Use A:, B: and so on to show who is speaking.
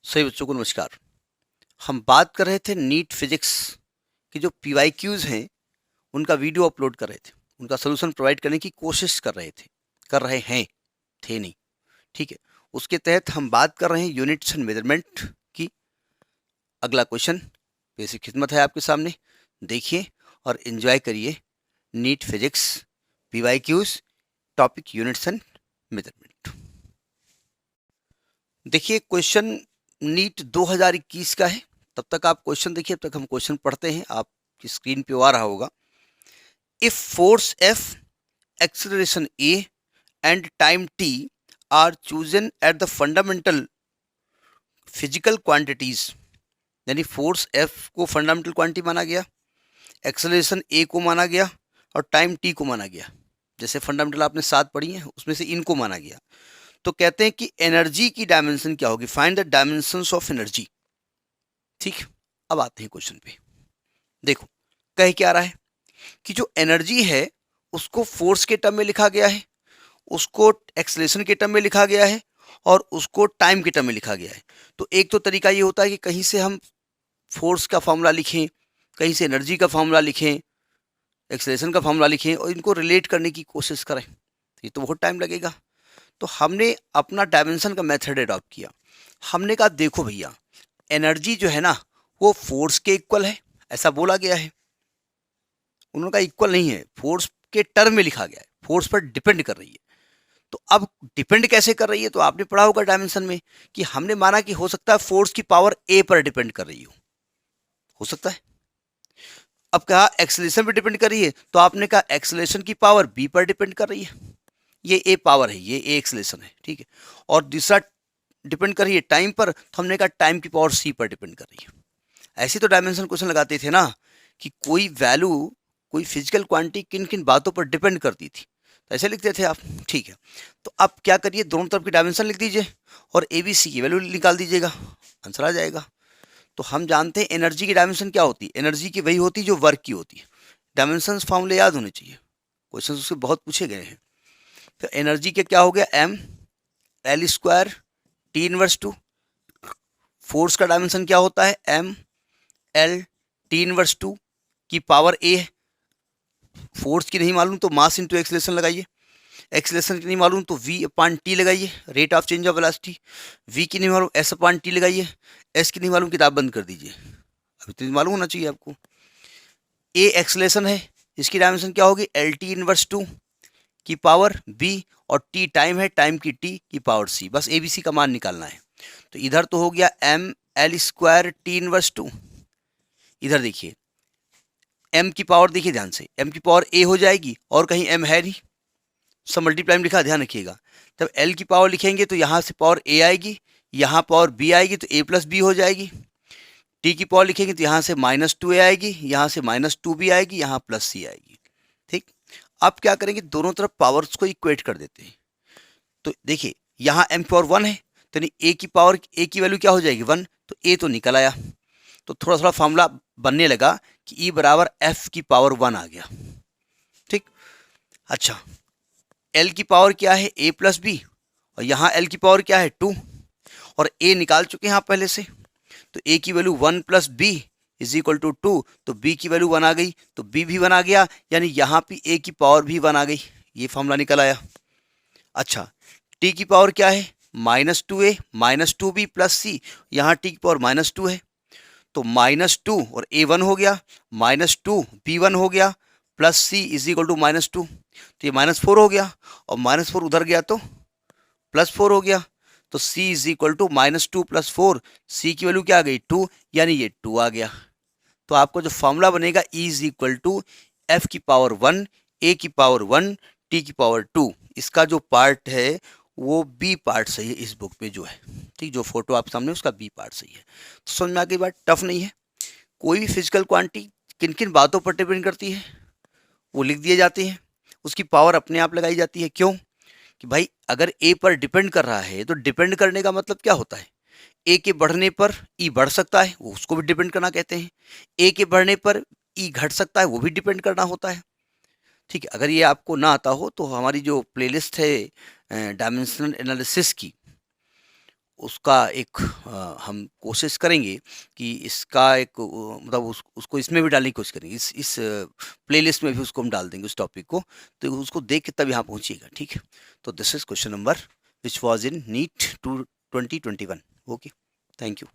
A: सभी बच्चों को नमस्कार। हम बात कर रहे थे नीट फिजिक्स की जो पीवाईक्यूज हैं उनका वीडियो अपलोड कर रहे थे, उनका सोल्यूशन प्रोवाइड करने की कोशिश कर रहे हैं, थे नहीं, ठीक है। उसके तहत हम बात कर रहे हैं यूनिट्स एंड मेजरमेंट की। अगला क्वेश्चन बेसिक खिदमत है आपके सामने, देखिए और एंजॉय करिए। NEET physics PYQs topic units and measurement. देखिए क्वेश्चन नीट 2021 का है। तब तक आप क्वेश्चन देखिए, तब तक हम क्वेश्चन पढ़ते हैं। आपकी स्क्रीन पे आ रहा होगा। If force F, acceleration A and time T R chosen at the fundamental physical quantities, यानी फोर्स एफ को फंडामेंटल क्वांटिटी माना गया, एक्सेलरेशन ए को माना गया और टाइम टी को माना गया। जैसे फंडामेंटल आपने 7 पढ़ी है, उसमें से इनको माना गया। तो कहते हैं कि एनर्जी की डायमेंशन क्या होगी, find the dimensions of energy. ठीक, अब आते हैं क्वेश्चन पे। देखो कह क्या रहा है कि जो एनर्जी है उसको फोर्स के टर्म में लिखा गया है, उसको एक्सेलरेशन के टर्म में लिखा गया है और उसको टाइम के टर्म में लिखा गया है। तो एक तो तरीका ये होता है कि कहीं से हम फोर्स का फॉर्मूला लिखें, कहीं से एनर्जी का फॉर्मूला लिखें, एक्सेलरेशन का फॉर्मूला लिखें और इनको रिलेट करने की कोशिश करें। ये तो बहुत टाइम लगेगा। तो हमने अपना डायमेंशन का मेथड अडॉप्ट किया। हमने कहा देखो भैया, एनर्जी जो है ना वो फोर्स के इक्वल है, ऐसा बोला गया है। उन्होंने कहा इक्वल नहीं है, फोर्स के टर्म में लिखा गया है, फोर्स पर डिपेंड कर रही है। तो अब डिपेंड कैसे कर रही है, तो आपने पढ़ा होगा डायमेंशन में कि हमने माना कि हो सकता है फोर्स की पावर ए पर डिपेंड कर रही हो सकता है। अब कहा एक्सेलरेशन पर डिपेंड कर रही है, तो आपने कहा एक्सेलरेशन की पावर बी पर डिपेंड कर रही है। ये ए पावर है, ये ए एक्सेलरेशन है, ठीक है। और दूसरा डिपेंड कर रही है टाइम पर, तो हमने कहा टाइम की पावर सी पर डिपेंड कर रही है। ऐसे तो डायमेंशन क्वेश्चन लगाते थे ना कि कोई वैल्यू, कोई फिजिकल क्वांटिटी किन किन बातों पर डिपेंड करती थी, तो ऐसे लिखते थे आप, ठीक है। तो अब क्या करिए, दोनों तरफ की डायमेंशन लिख दीजिए और ए बी सी की वैल्यू निकाल दीजिएगा, आंसर आ जाएगा। तो हम जानते हैं एनर्जी की डायमेंशन क्या होती है, एनर्जी की वही होती है जो वर्क की होती है। डायमेंशन फॉर्मूले याद होने चाहिए, क्वेश्चन उससे बहुत पूछे गए हैं। तो एनर्जी के क्या हो गया, M L square T inverse two. Force का डायमेंशन क्या होता है, M L T inverse two की पावर ए है। फोर्स की नहीं मालूम तो मास इंटू एक्सेलरेशन लगाइए, एक्सेलरेशन की नहीं मालूम तो v अपान टी लगाइए, rate of change of velocity. v की नहीं मालूम s अपान टी लगाइए, s की नहीं मालूम किताब बंद कर दीजिए। अभी तो मालूम होना चाहिए आपको। a एक्सेलरेशन है, इसकी डायमेंशन क्या होगी, एल टी इनवर्स टू की पावर b और t टाइम है, टाइम की t की पावर c। बस ए बी सी का मान निकालना है। तो इधर तो हो गया M L square T inverse two, इधर देखिए m की पावर, देखिए ध्यान से, m की पावर a हो जाएगी और कहीं m है नहीं, सब मल्टीप्लाई में लिखा, ध्यान रखिएगा। तब l की पावर लिखेंगे तो यहाँ से पावर a आएगी, यहाँ पावर b आएगी तो a प्लस बी हो जाएगी। t की पावर लिखेंगे तो यहाँ से -2a आएगी, यहाँ से -2b आएगी, यहाँ प्लस c आएगी। ठीक, अब क्या करेंगे, दोनों तरफ पावर्स को इक्वेट कर देते हैं। तो देखिए यहाँ m की पावर 1 है, तो a की पावर, a की वैल्यू क्या हो जाएगी 1, तो a तो निकल आया। तो थोड़ा थोड़ा फॉर्मूला बनने लगा कि E बराबर f की पावर 1 आ गया। ठीक, अच्छा L की पावर क्या है, a प्लस बी, और यहाँ L की पावर क्या है 2, और a निकाल चुके हैं आप पहले से। तो a की value 1 plus B is equal to 2, तो b की वैल्यू 1 आ गई, तो b भी 1 आ गया, यानी यहाँ पे a की पावर भी 1 आ गई। ये फॉर्मूला निकल आया। अच्छा t की पावर क्या है, -2a -2b प्लस सी, यहाँ t की पावर -2 है, तो -2 और a 1 हो गया, -2 b 1 हो गया, plus C is equal to -2, तो ये -4 हो गया, और -4 उधर गया तो +4 हो गया, तो c is equal to -2 + 4, c की वैल्यू क्या आ गई 2, यानी ये 2 आ गया। तो आपको जो फॉर्मूला बनेगा E is equal to F की पावर 1, a की पावर 1, t की पावर 2। इसका जो पार्ट है वो बी पार्ट सही है इस बुक में जो है, ठीक, जो फोटो आप सामने उसका बी पार्ट सही है। तो समझ में आ गई बात, टफ नहीं है। कोई भी फिजिकल क्वांटिटी किन किन बातों पर डिपेंड करती है वो लिख दिए जाते हैं, उसकी पावर अपने आप लगाई जाती है। क्यों, कि भाई अगर ए पर डिपेंड कर रहा है तो डिपेंड करने का मतलब क्या होता है, ए के बढ़ने पर ई बढ़ सकता है, वो उसको भी डिपेंड करना कहते हैं। ए के बढ़ने पर ई घट सकता है, वो भी डिपेंड करना होता है। ठीक है, अगर ये आपको ना आता हो तो हमारी जो प्लेलिस्ट है डायमेंशनल एनालिसिस की, उसका एक हम कोशिश करेंगे कि इसका एक मतलब उसको इसमें भी डालने की कोशिश करेंगे, इस प्लेलिस्ट में भी उसको हम डाल देंगे उस टॉपिक को, तो उसको देख के तब यहाँ पहुँचिएगा, ठीक है। तो this is question number which was in NEET 2021। Okay, thank you.